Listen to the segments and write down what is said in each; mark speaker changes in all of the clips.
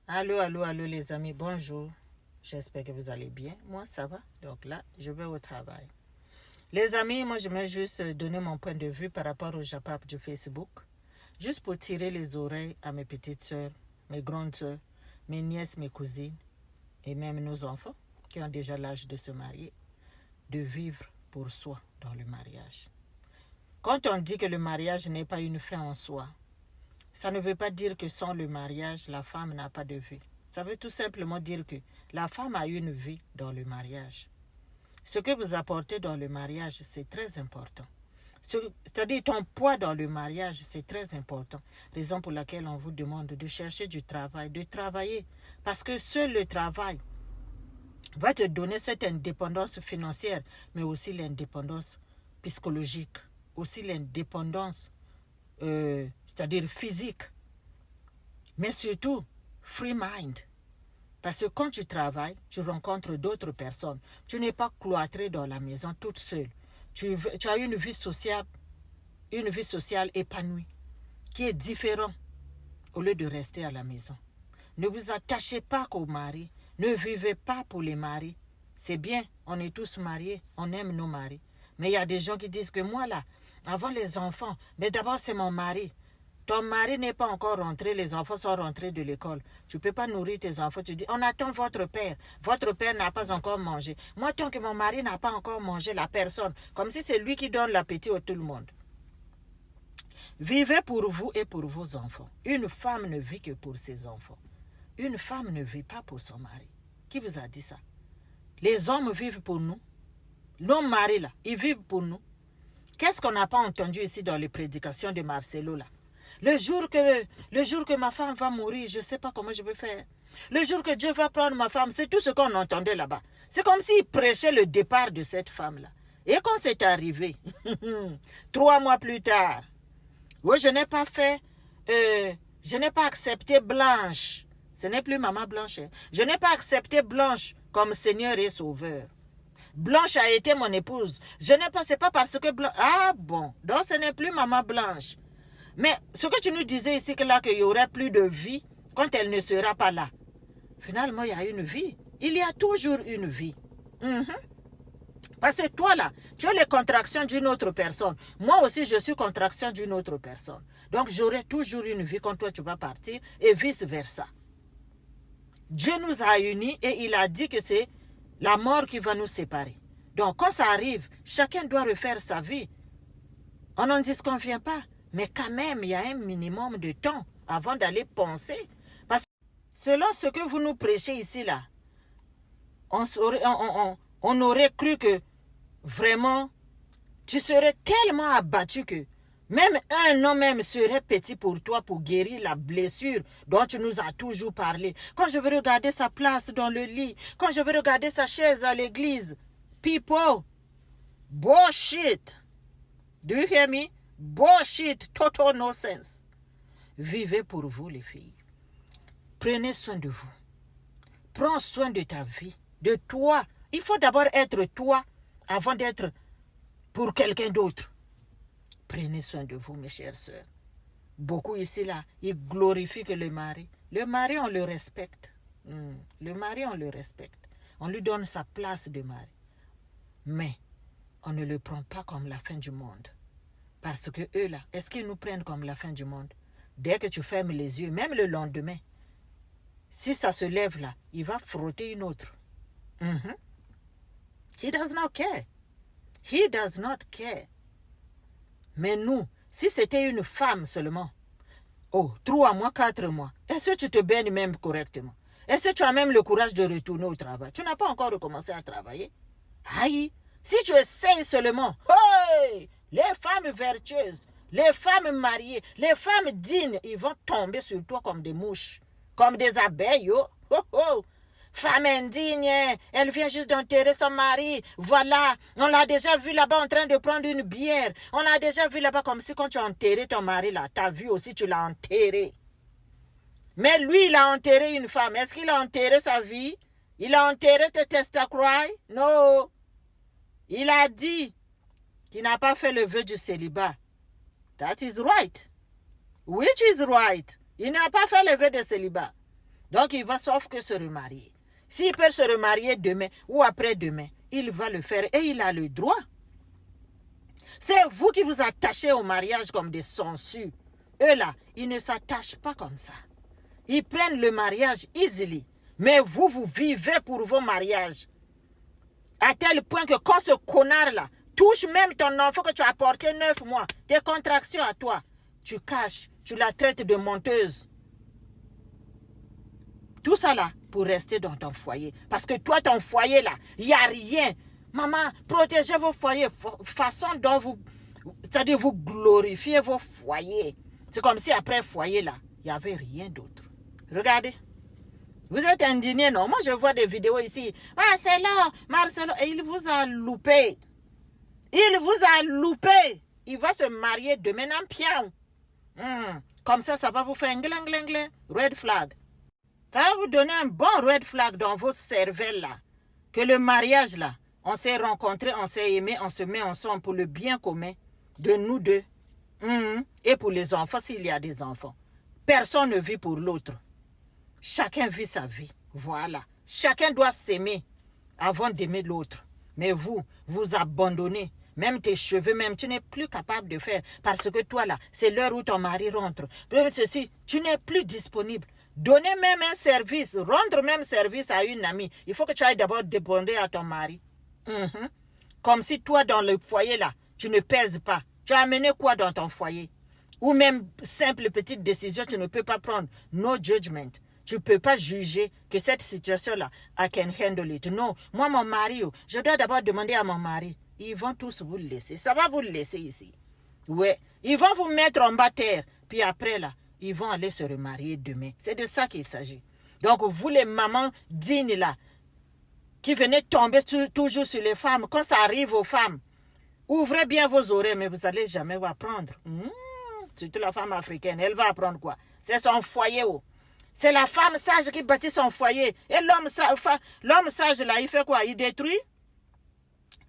Speaker 1: Allô, allô, allô les amis, bonjour. J'espère que vous allez bien. Moi, ça va. Donc là, je vais au travail. Les amis, moi, je vais juste donner mon point de vue par rapport au Japap du Facebook. Juste pour tirer les oreilles à mes petites soeurs, mes grandes soeurs, mes nièces, mes cousines et même nos enfants qui ont déjà l'âge de se marier, de vivre pour soi dans le mariage. Quand on dit que le mariage n'est pas une fin en soi, ça ne veut pas dire que sans le mariage, la femme n'a pas de vie. Ça veut tout simplement dire que la femme a une vie dans le mariage. Ce que vous apportez dans le mariage, c'est très important. C'est-à-dire ton poids dans le mariage, c'est très important. Raison pour laquelle on vous demande de chercher du travail, de travailler. Parce que seul le travail va te donner cette indépendance financière, mais aussi l'indépendance psychologique, aussi l'indépendance c'est-à-dire physique, mais surtout free mind. Parce que quand tu travailles, tu rencontres d'autres personnes. Tu n'es pas cloîtrée dans la maison toute seule. Tu as une vie sociale épanouie, qui est différente au lieu de rester à la maison. Ne vous attachez pas qu'au mari. Ne vivez pas pour les maris. C'est bien, on est tous mariés, on aime nos maris. Mais il y a des gens qui disent que moi là, avant les enfants, mais d'abord c'est mon mari. Ton mari n'est pas encore rentré, les enfants sont rentrés de l'école. Tu ne peux pas nourrir tes enfants. Tu dis, on attend votre père. Votre père n'a pas encore mangé. Moi, tant que mon mari n'a pas encore mangé, la personne, comme si c'est lui qui donne l'appétit à tout le monde. Vivez pour vous et pour vos enfants. Une femme ne vit que pour ses enfants. Une femme ne vit pas pour son mari. Qui vous a dit ça? Les hommes vivent pour nous. Nos maris, là, ils vivent pour nous. Qu'est-ce qu'on n'a pas entendu ici dans les prédications de Marcelo, là? Le jour que ma femme va mourir, je ne sais pas comment je vais faire. Le jour que Dieu va prendre ma femme, c'est tout ce qu'on entendait là-bas. C'est comme s'il prêchait le départ de cette femme-là. Et quand c'est arrivé, 3 mois plus tard, oui, je n'ai pas accepté Blanche. Ce n'est plus maman Blanche. Je n'ai pas accepté Blanche comme Seigneur et Sauveur. Blanche a été mon épouse. C'est pas parce que Blanche... Ah bon, donc ce n'est plus maman Blanche. Mais ce que tu nous disais ici, qu'il y aurait plus de vie quand elle ne sera pas là. Finalement, il y a une vie. Il y a toujours une vie. Parce que toi là, tu as les contractions d'une autre personne. Moi aussi, je suis contraction d'une autre personne. Donc, j'aurai toujours une vie quand toi tu vas partir et vice-versa. Dieu nous a unis et il a dit que c'est la mort qui va nous séparer. Donc, quand ça arrive, chacun doit refaire sa vie. On n'en disconvient pas. Mais quand même, il y a un minimum de temps avant d'aller penser. Parce que selon ce que vous nous prêchez ici, là, on aurait cru que vraiment, tu serais tellement abattu que même un homme même serait petit pour toi pour guérir la blessure dont tu nous as toujours parlé. Quand je vais regarder sa place dans le lit, quand je vais regarder sa chaise à l'église, people, bullshit. Do you hear me? Bullshit, total nonsense. Vivez pour vous, les filles. Prenez soin de vous. Prends soin de ta vie, de toi. Il faut d'abord être toi avant d'être pour quelqu'un d'autre. Prenez soin de vous, mes chères sœurs. Beaucoup ici, là, ils glorifient que le mari. Le mari, on le respecte. Le mari, on le respecte. On lui donne sa place de mari. Mais on ne le prend pas comme la fin du monde. Parce que eux là, est-ce qu'ils nous prennent comme la fin du monde? Dès que tu fermes les yeux, même le lendemain, si ça se lève là, il va frotter une autre. He does not care. He does not care. Mais nous, si c'était une femme seulement, 3 mois, 4 mois, est-ce que tu te baignes même correctement? Est-ce que tu as même le courage de retourner au travail? Tu n'as pas encore recommencé à travailler? Aïe, si tu essayes seulement, hey, les femmes vertueuses, les femmes mariées, les femmes dignes, ils vont tomber sur toi comme des mouches, comme des abeilles. Femme indigne, elle vient juste d'enterrer son mari. Voilà, on l'a déjà vu là-bas en train de prendre une bière. On l'a déjà vu là-bas comme si quand tu as enterré ton mari là, t'as vu aussi tu l'as enterré. Mais lui, il a enterré une femme. Est-ce qu'il a enterré sa vie? Il a enterré tes testacruailles? Non. Il a dit qu'il n'a pas fait le vœu du célibat. That is right. Which is right. Il n'a pas fait le vœu de célibat. Donc, il va sauf que se remarier. S'il peut se remarier demain ou après-demain, il va le faire et il a le droit. C'est vous qui vous attachez au mariage comme des sangsues. Eux là, ils ne s'attachent pas comme ça. Ils prennent le mariage easily. Mais vous, vous vivez pour vos mariages. À tel point que quand ce connard-là touche même ton enfant que tu as porté 9 mois, tes contractions à toi, tu caches, tu la traites de menteuse. Tout ça là, pour rester dans ton foyer. Parce que toi, ton foyer là, il n'y a rien. Maman, protégez vos foyers. Façon dont vous, c'est-à-dire vous glorifiez vos foyers. C'est comme si après foyer là, il n'y avait rien d'autre. Regardez. Vous êtes indigné, non? Moi, je vois des vidéos ici. Marcelo, et il vous a loupé. Il vous a loupé. Il va se marier demain en pion. Comme ça va vous faire un gling, red flag. Ça va vous donner un bon red flag dans vos cervelles là. Que le mariage là, on s'est rencontrés, on s'est aimés, on se met ensemble pour le bien commun de nous deux. Et pour les enfants, s'il y a des enfants. Personne ne vit pour l'autre. Chacun vit sa vie. Voilà. Chacun doit s'aimer avant d'aimer l'autre. Mais vous, vous abandonnez. Même tes cheveux, même, tu n'es plus capable de faire. Parce que toi, là, c'est l'heure où ton mari rentre. Même ceci, tu n'es plus disponible. Donner même un service, rendre même service à une amie. Il faut que tu ailles d'abord demander à ton mari. Comme si toi, dans le foyer, là, tu ne pèses pas. Tu as amené quoi dans ton foyer? Ou même simple petite décision, tu ne peux pas prendre. No judgment. Tu ne peux pas juger que cette situation-là, I can handle it. Non, moi, mon mari, je dois d'abord demander à mon mari. Ils vont tous vous laisser. Ça va vous laisser ici. Ouais. Ils vont vous mettre en bas terre. Puis après, là, ils vont aller se remarier demain. C'est de ça qu'il s'agit. Donc, vous, les mamans dignes, là, qui venez tomber toujours sur les femmes, quand ça arrive aux femmes, ouvrez bien vos oreilles, mais vous n'allez jamais apprendre. Surtout la femme africaine, elle va apprendre quoi? C'est son foyer. C'est la femme sage qui bâtit son foyer. Et l'homme sage là, il fait quoi? Il détruit?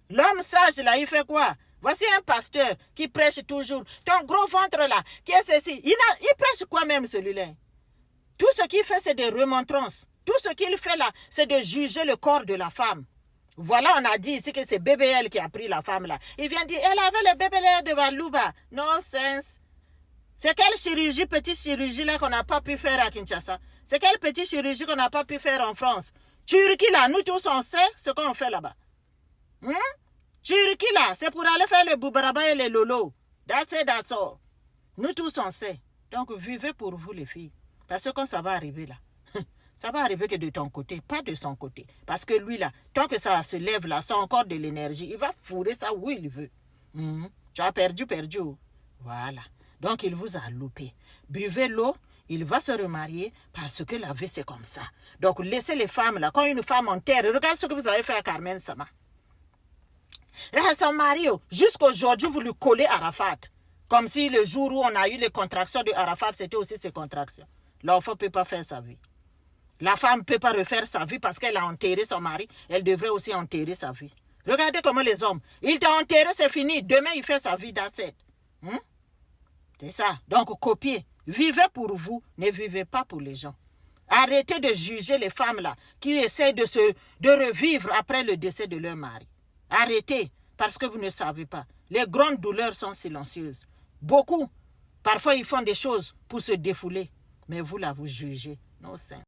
Speaker 1: L'homme sage là, il fait quoi? Voici un pasteur qui prêche toujours. Ton gros ventre là, qui est ceci? Il prêche quoi même celui-là? Tout ce qu'il fait, c'est des remontrances. Tout ce qu'il fait là, c'est de juger le corps de la femme. Voilà, on a dit ici que c'est BBL qui a pris la femme là. Il vient dire, elle avait le BBL de Balouba. No sense. C'est quelle chirurgie, petite chirurgie là qu'on n'a pas pu faire à Kinshasa? C'est quelle petite chirurgie qu'on n'a pas pu faire en France? Turquie là, nous tous on sait ce qu'on fait là-bas. Turquie là, c'est pour aller faire le boubaraba et le lolo. That's it, that's all. Nous tous on sait. Donc vivez pour vous les filles. Parce que quand ça va arriver là, ça va arriver que de ton côté, pas de son côté. Parce que lui là, tant que ça se lève là, ça a encore de l'énergie. Il va fourrer ça où il veut. Tu as perdu. Voilà. Donc, il vous a loupé. Buvez l'eau, il va se remarier parce que la vie, c'est comme ça. Donc, laissez les femmes là. Quand une femme enterre, regardez ce que vous avez fait à Carmen Sama. Là, son mari, jusqu'aujourd'hui, vous lui collez Arafat. Comme si le jour où on a eu les contractions de Arafat, c'était aussi ses contractions. L'enfant ne peut pas faire sa vie. La femme ne peut pas refaire sa vie parce qu'elle a enterré son mari. Elle devrait aussi enterrer sa vie. Regardez comment les hommes. Il t'a enterré, c'est fini. Demain, il fait sa vie d'asset. C'est ça. Donc, copiez. Vivez pour vous, ne vivez pas pour les gens. Arrêtez de juger les femmes là qui essaient de revivre après le décès de leur mari. Arrêtez, parce que vous ne savez pas. Les grandes douleurs sont silencieuses. Beaucoup, parfois, ils font des choses pour se défouler. Mais vous là, vous jugez. Non, c'est